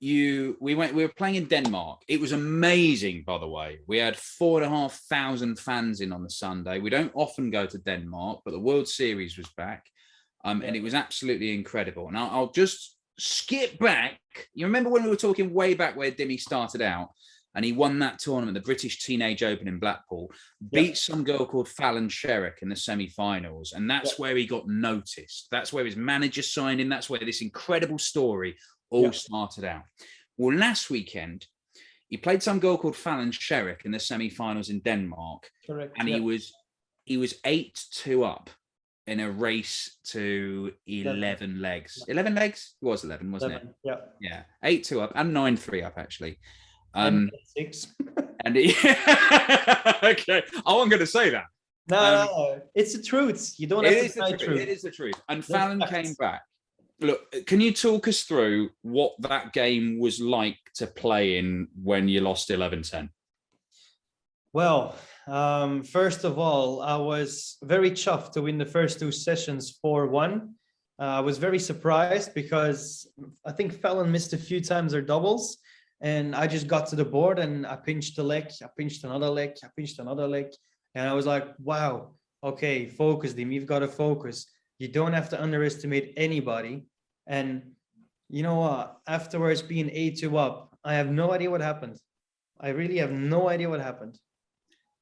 we were playing in Denmark. It was amazing, by the way. We had 4,500 fans in on the Sunday. We don't often go to Denmark, but the World Series was back, and it was absolutely incredible. And I'll just skip back. You remember when we were talking way back where Dimmy started out, and he won that tournament, the British Teenage Open in Blackpool, beat some girl called Fallon Sherrock in the semi-finals, and that's where he got noticed. That's where his manager signed him. That's where this incredible story all started out. Well, last weekend, he played some girl called Fallon Sherrock in the semi-finals in Denmark. Correct. And he was 8-2 up in a race to 11 legs. 11 legs? It was 11, wasn't 11, it? Yeah. 8-2 up and 9-3 up, actually. And 6. And okay. I wasn't going to say that. No, it's the truth. You don't have to deny truth. It is the truth. And Fallon came back. Look, can you talk us through what that game was like to play in when you lost 11-10? Well, first of all, I was very chuffed to win the first 2 sessions 4-1. I was very surprised because I think Fallon missed a few times her doubles, and I just got to the board and I pinched a leg, I pinched another leg, I pinched another leg, and I was like, wow, okay, focus, Dim, you've got to focus. You don't have to underestimate anybody. And you know what? Afterwards, being 8-2 up, I have no idea what happened. I really have no idea what happened.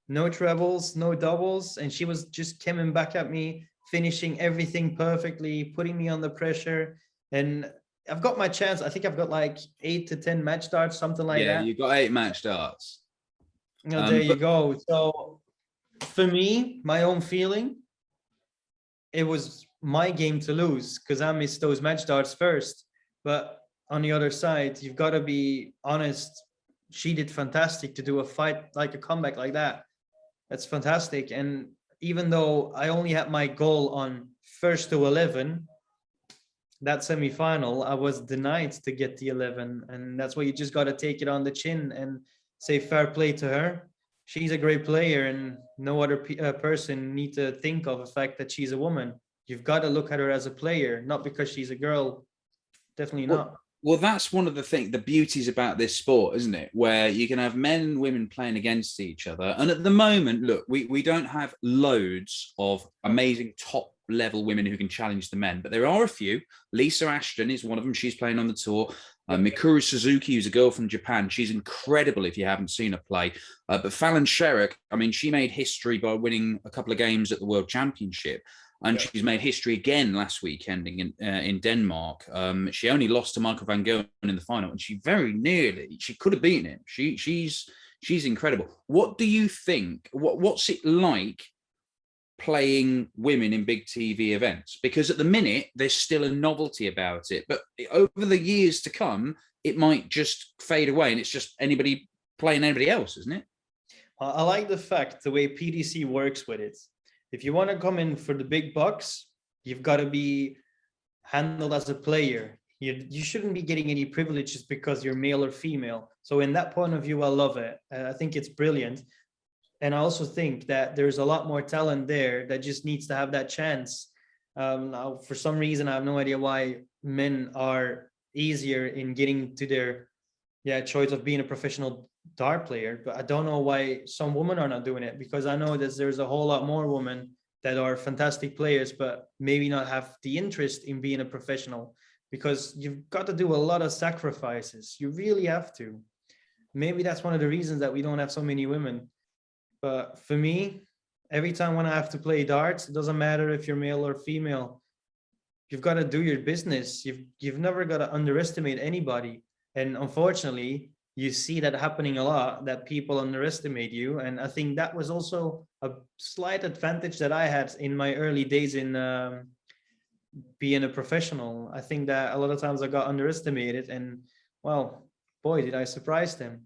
No trebles, no doubles, and she was just coming back at me, finishing everything perfectly, putting me under pressure. And I've got my chance. I think I've got like 8 to 10 match starts, something like that. Yeah, you got 8 match starts. There you go. So for me, my own feeling, it was my game to lose because I missed those match starts first. But on the other side, you've got to be honest. She did fantastic to do a fight, like a comeback like that. That's fantastic. And even though I only had my goal on first to 11, that semi-final, I was denied to get the 11. And that's why you just got to take it on the chin and say fair play to her. She's a great player, and no other person need to think of the fact that she's a woman. You've got to look at her as a player, not because she's a girl. Definitely not. Well, that's one of the beauties about this sport, isn't it? Where you can have men and women playing against each other. And at the moment, look, we don't have loads of amazing top level women who can challenge the men, but there are a few. Lisa Ashton is one of them. She's playing on the tour. Mikuru Suzuki, who's a girl from Japan. She's incredible if you haven't seen her play. But Fallon Sherrock, I mean, she made history by winning a couple of games at the World Championship. And she's made history again last weekend in Denmark. She only lost to Michael van Gerwen in the final, and she could have beaten him. She's incredible. What do you think? What's it like playing women in big TV events? Because at the minute, there's still a novelty about it. But over the years to come, it might just fade away, and it's just anybody playing anybody else, isn't it? I like the way PDC works with it. If you want to come in for the big bucks, you've got to be handled as a player. You shouldn't be getting any privileges because you're male or female. So in that point of view, I love it. I think it's brilliant. And I also think that there's a lot more talent there that just needs to have that chance. Now, for some reason, I have no idea why men are easier in getting to their choice of being a professional dart player, but I don't know why some women are not doing it, because I know that there's a whole lot more women that are fantastic players, but maybe not have the interest in being a professional, because you've got to do a lot of sacrifices. You really have to. Maybe that's one of the reasons that we don't have so many women. But for me, every time when I have to play darts, it doesn't matter if you're male or female. You've got to do your business. You've never got to underestimate anybody. And unfortunately, you see that happening a lot, that people underestimate you. And I think that was also a slight advantage that I had in my early days in being a professional. I think that a lot of times I got underestimated, and well, boy, did I surprise them.